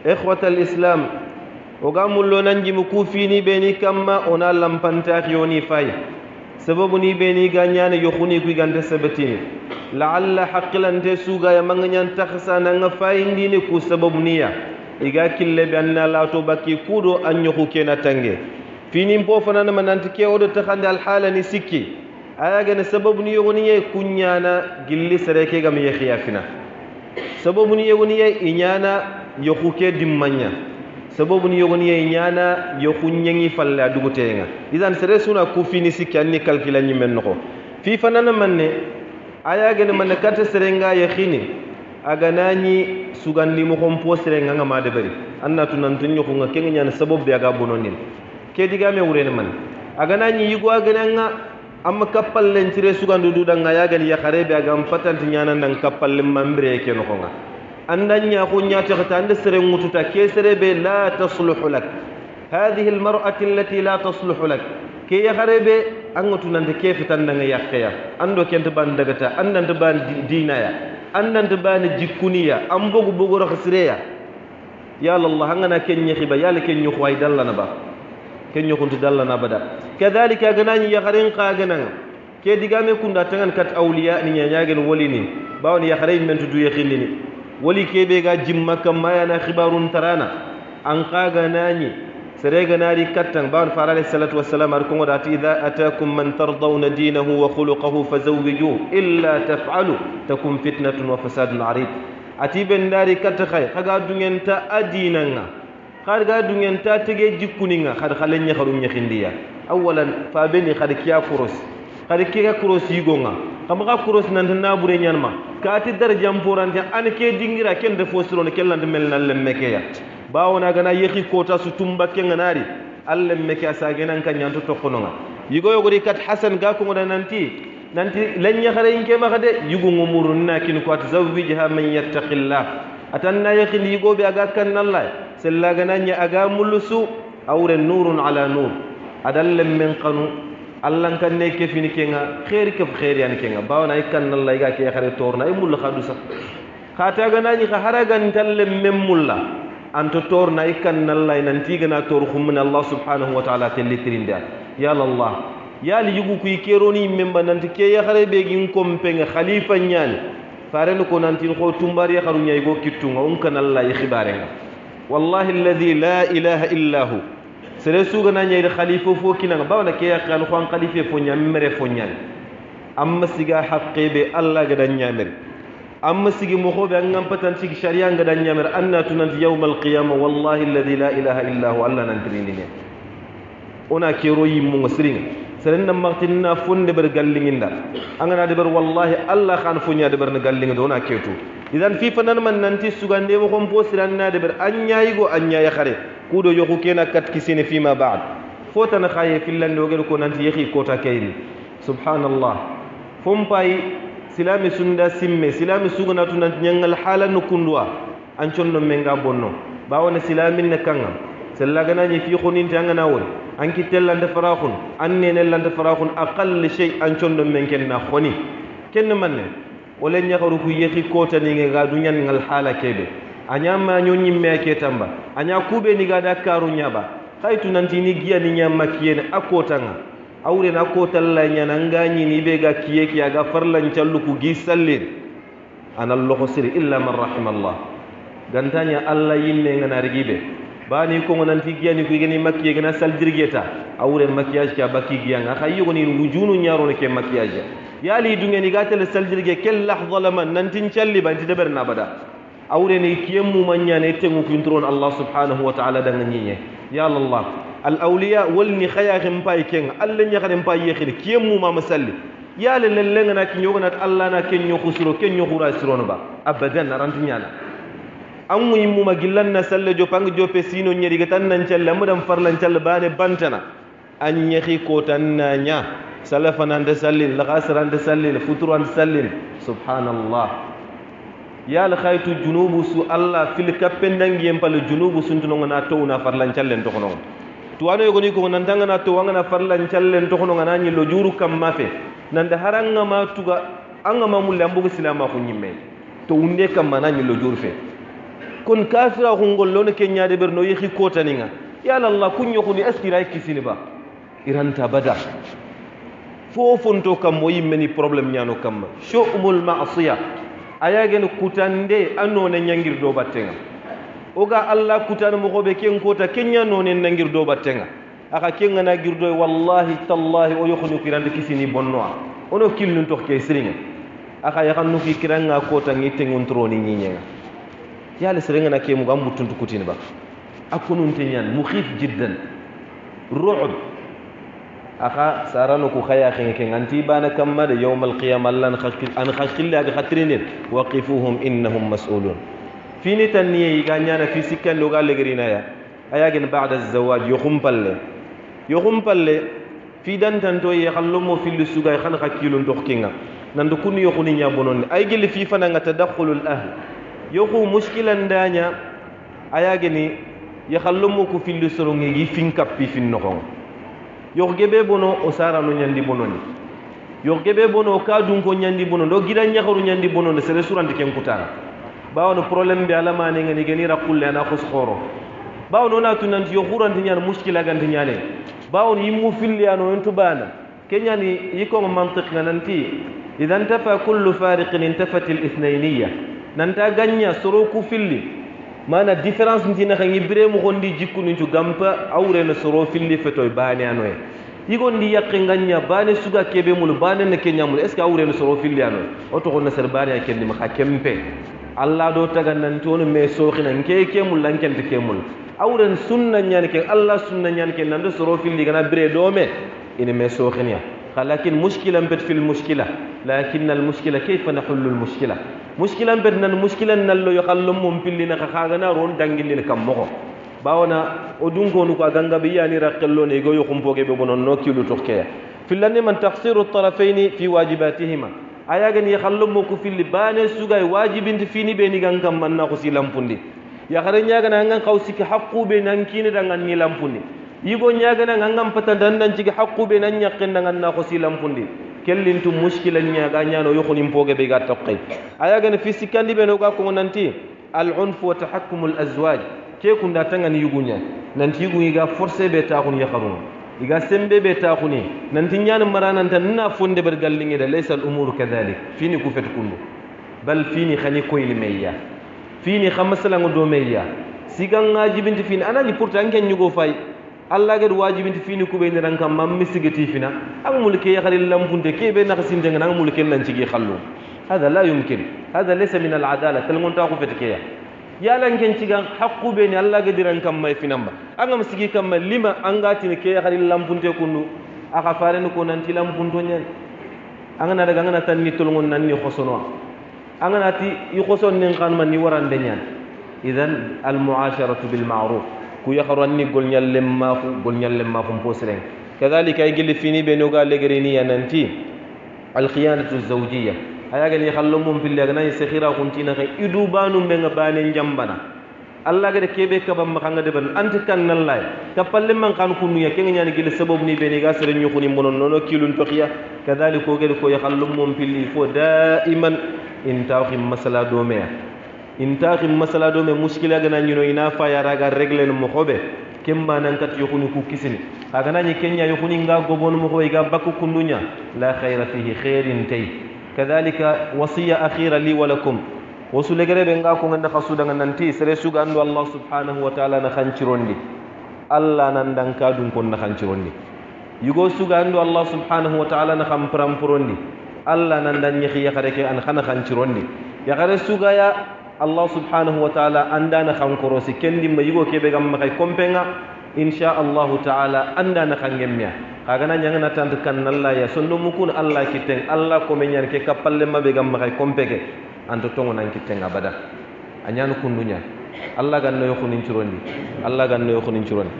ikhwatal islam oga mullo nanji mu kufini beni kamma ona lampanta yoni fay sababu ni beni ganyane yokhuni ku gante sabatini la'alla haqilante suga ya manganyan takhsana nga fayindi ni ku sababu niya iga kille bi anna la to bakki kudo an yokhu kena tange fini mpo fanana mananti ke odo takhande al hala ni sikki aya gane sababu ni yogoni ye kunyana gilli sereke gam ye khiyafina sababu ni yogoni ye inyana yokhu ke dimmanya sababu ni yogoni ye inyana yokhu nyengi falla dugutenga idan sere suna ku fini sikki anni kalkila nyi men noko fi fanana manne aya gane manne kata serenga ye khini aganani sugandi mo kompo serenga ngama de bari anna tunan yokhu nga kenga nyana sababu be aga bononin ke digame wurene man aganani yugo agananga amma kappal len tire sugandu dudanga yagal ya kharebe agam patanti nyana nan kappal len mambre ke no nga andanya ko nyata khata ande sere ngututa ke serebe la tasluhu lak hadhihi almar'ati allati la tasluhu lak ke ya kharebe angatu nande ke fitandanga yakya ando kente ban dagata andante ban dinaya andante ban jikuniya am bogu bogu rakhsireya ya allah ngana kenye khiba yalla kenyu khway dallana ba kenyo kunti dallana bada kadhalika ganani ya kharin qaganan ke digame kunda tangan kat awliya ni nyaagagen wolini bawni ya kharin men tudu yakhini woli kebe ga jimma kam mayana khibarun tarana an qaganani serega nari kattan bawan fara alayhi salatu wassalam ar kongo dati idha atakum man tardawna dinahu wa khuluquhu fazawwijuhu illa taf'alu takun fitnatun wa fasadun arid atiben nari katta khay kaga dungenta adinanga خارجا دنيا تاتجي جكونينا خار خلني خارون يخنديا أولاً فابني خار كيا كروس خار كيا كروس يجونا كم خا كروس نندنا بورينيان ما كاتي در جامبوران جا أنا كي دينغرا كين دفوسرون كين لاند ملنا لمكيا باونا غنا يخي كوتا سوتومبا كين ناري لمكيا ساجنا كان يانتو تكوننا يجو يقولي كات حسن غاكو نانتي لن يخرين كما خده يجو مورنا كين كوات زوجها من يتق الله أتنا يخي يجو بيعا كان الله سلاغنانيا اغا ملسو اور نور على نور ادل من قانو الله كان نيك فيني كينغا خير كف خير يعني كينغا باونا يكن الله يغا كي خري تورنا اي مول خادو صح خاتا غناني خهرغان تل من مولا انت تورنا يكن الله ننتي غنا تور خمن الله سبحانه وتعالى تلترين ده يا الله يا لي يغو كي كيروني ممبا ننت كي يا خري بيغين كومبين خليفه نيان فارن كو ننتي خو تومبار يا خرو نياي غو كيتونغا اون كان الله يخبارنا والله الذي لا إله إلا هو سرسوغنا نير خليفة فوكنا باولا كي يقال خوان خليفة فونيا ممري فونيا أما سيغا حقي بي الله غدا نيامر أما سيغي مخوبي أنغام پتان سيغي شريان غدا نيامر أنا تنانت يوم القيامة والله الذي لا إله إلا هو الله ننتريني أنا كيروي مغسرين سرنا مغتنا فون دبر غالين دا أنا دبر والله الله خان فونيا دبر نغالين دا أنا كيتو إذن في فنان من ننتي سوغاندي وخم بوسرنا دبر أنيا يغو أنيا يخري كودو يخو كينا كات كسين فيما بعد فوتنا خاي في اللان دوغل كو ننتي يخي كوتا كيري سبحان الله فم باي سلامي سندا سيمي سلامي سوغنا تنانت نيانغال حالا نكوندوا أنشون نمينغا بونو باونا سلامي نكاڭا سلاغنا ني في خونين تانغنا وول أنكي تلان دفراخون أنين لان دفراخون أقل شيء أنشون نمينكنا خوني كن منne wala nyakaru ku yeki kota ni nga dunyan ngal hala kebe anya ma nyonyi meke tamba anya kube ni gada karu nyaba kaitu nanti ni giya ni nyama kiyene akota nga awre na kota la nyana ngani ni be ga kiyeki aga farlan callu ku gi sallin ana allah sir illa man rahimallah gantanya allah yinne ngana rigibe bani ko nanti giya ni ku geni makkiye gana sal dirgeta awre makkiyage ka bakki giya nga khayyo ni wujunu nyaro ne ke makkiyage yali dungeni gatel saldirge kel lahza lama nantin calli banti deberna bada awre ni kiyemu manya ne tengu kuntron Allah subhanahu wa ta'ala danga nyinye ya Allah al awliya walni khayakhim pay ken alla nya khadim pay yekhir kiyemu ma masalli yali lellenga na kinyo na Allah na kenyo khusuro kenyo khura sirono ba abadan rantinyana amu yimu magillan na salle jo pang jo pesino nyeri gatan nan calla mudam farlan calla bane bantana an yekhi ko tan nya سلفنا عند سلين لغاسر عند سلين فطور عند سلين سبحان الله يا لخيت الجنوب سو الله في الكابن دنگ يمبل الجنوب سنتو ngana to na farlan challen to kono to wano yogoni ko nan tanga na to ngana farlan challen to kono ngana nyi lo juru kam mafe nan da haranga ma tuga anga ma mulle ambugo silama ko nyimme to unde kam mana nyi lo juru fe kon kafira hungollo ne kenya de berno yehi kotaninga ya Allah kunyo kuni askira kisini ba iranta bada fofonto kam mo yimmeni problème nyano kam shu'umul ma'siya ayagen kutande anone nyangir do battenga oga Allah kutana mo gobe ken kota kenya none nangir do battenga aka kenga na girdo wallahi tallahi o yokhni kirande kisini bonno ono kilnun to ke siringa aka yakannu fi kiranga kota ngite ngontroni nyinyenga yalla siringa na ke mu gam mutuntu kutini ba akunun tenyan mukhif jiddan ru'b aka sarano ku khaya khenke nganti bana kamma de yawmal qiyamah lan khashil aga khatrinin waqifuhum innahum mas'ulun fini tanniye iganyana fi sikkan loga legrina ya ayagen ba'da az-zawaj yukhum palle fi dan tanto ye khallumo fil sugay khan khakilun dokkinga nandu kunu yokhuni nya bonon ay gel fi fana nga tadakhulul ahl yokhu mushkilan danya ayageni ye khallumo ku fil sorongi gi fin kappi fin nokon yok gebe bono o sara no nyandi bononi yok gebe bono ka dun ko nyandi bono do gidan nyakaru nyandi bono ne sere surante ken kutara bawono problème be alama ne ngani geni rakulle na khos khoro bawono na tunanti yo khurante nyane mushkila ganti nyane bawon yimu filliyano en tubana kenyani yiko mantiq nanti idan tafa kullu fariqin intafat al-ithnayniya nanta ganya soroku filli mana difference ntina khangi biremu gondi jikkunu cu gampa awre na soro filli fetoy bani anoy yigondi yakke ganya bani suga kebe mul bani ne kenyamul est ce awre na soro filli anoy oto ko na ser bani akendi ma kempe alla do taga nan tono me sokhina ngeke mul lankente kemul awren sunna nyani ke Allah sunna nyani ke nando soro filli gana bire dome ina me sokhiniya lakin mushkilan bet fil mushkila lakin al mushkila kayfa nahullu al mushkila mushkilan bet nan mushkilan nallo yo khallum mum filli na khaga na ron dangilin kam moko bawona o dungo nu ko ganga bi yani raqallo ne go yo khumpoge be bonon no kilu tokkeya fillanni man taqsiru at tarafayn fi wajibatihima ayagan ya khallum mo ko filli bane sugay wajibinti fini be ni gangam man na ko si lampundi ya khare nyaga na ngan khawsiki haqqu be nan kini dangan ni lampundi yigo nyaga na ngam pata dandan ci haqqu be nan nyakin dangan na ko si lampundi kellintu mushkila nyaga nyano yo khonim poge be ga tokkay ayagan fi sikandi be no ga ko nanti al unf wa tahakkum al azwaj ke kunda tangani yugunya nanti yugu ga forcer be ta khun ya kharun iga sembe be ta khuni nanti nyana marana tan na fonde ber gallinge de laysa al umur kadhalik fini ku fet kundu bal fini khani koyni meya fini khamasala ngodo meya sigan ngajibinti fini anani pourtant ken nyugo fay Allah gad wajibinti fini ku be ni ranka mam misigati fina am mulke ya khalil lampunte ke be naksin de ngana mulke nan ci gi khallu hada la yumkin hada laysa min al adala talngon ta ku fet ke ya lan ken ci gan haqqu be ni Allah gad ranka may finamba angam sigi kam lima angati ne ke ya khalil lampunte kundu aka faren ko nan ci lampunto nyen angana daga ngana tan ni tulngon nan ni khosono angana ti yi khoson nin kan man ni warande nyan idan al muasharatu bil ma'ruf ku yakharanni gol nyallem ma fu posren kadhalika ay gel fini be no ga legrini yananti al khiyanatu zawjiyya ayaga ni khallum fil lagna sakhira kuntina kay idu banu be nga bane njambana Allah ga de kebe ka bam khanga de ban anti kan nan lay kapalle man kan kunu ya kenga nyani gel sabab ni be ni ga sere ñu khuni monon nono kilun toqiya kadhalika ko gel ko yakhallum fil fo daiman intakhim masala do me intakhim masala do me muskila gana nyino ina fa ya raga regle no mokobe kemba nan kat yokuni ku kisini kaga nani kenya yokuni nga gobon mo ko iga bakku kundunya la khayra fihi khairin tay kadhalika wasiya akhira li wa lakum wasule garebe nga ko nganda khasuda nanti sere suga andu Allah subhanahu wa ta'ala na khanchirondi Allah nan dan kadun kon na khanchirondi yugo suga andu Allah subhanahu wa ta'ala na khampram purondi Allah nan dan yakhi yakhareke an khana khanchirondi yakhare suga ya Allah subhanahu wa ta'ala andana khankorosi kendi ma yugo kebe gam makay kompenga insha Allah ta'ala andana khangemya kaga na nyanga na tant kan Allah ya sonno mukun Allah kiteng Allah ko menyan ke kapalle mabe gam makay kompeke anto tongo nan kiteng abada anyanu kundunya Allah ganno yo khunin churondi Allah ganno yo khunin churondi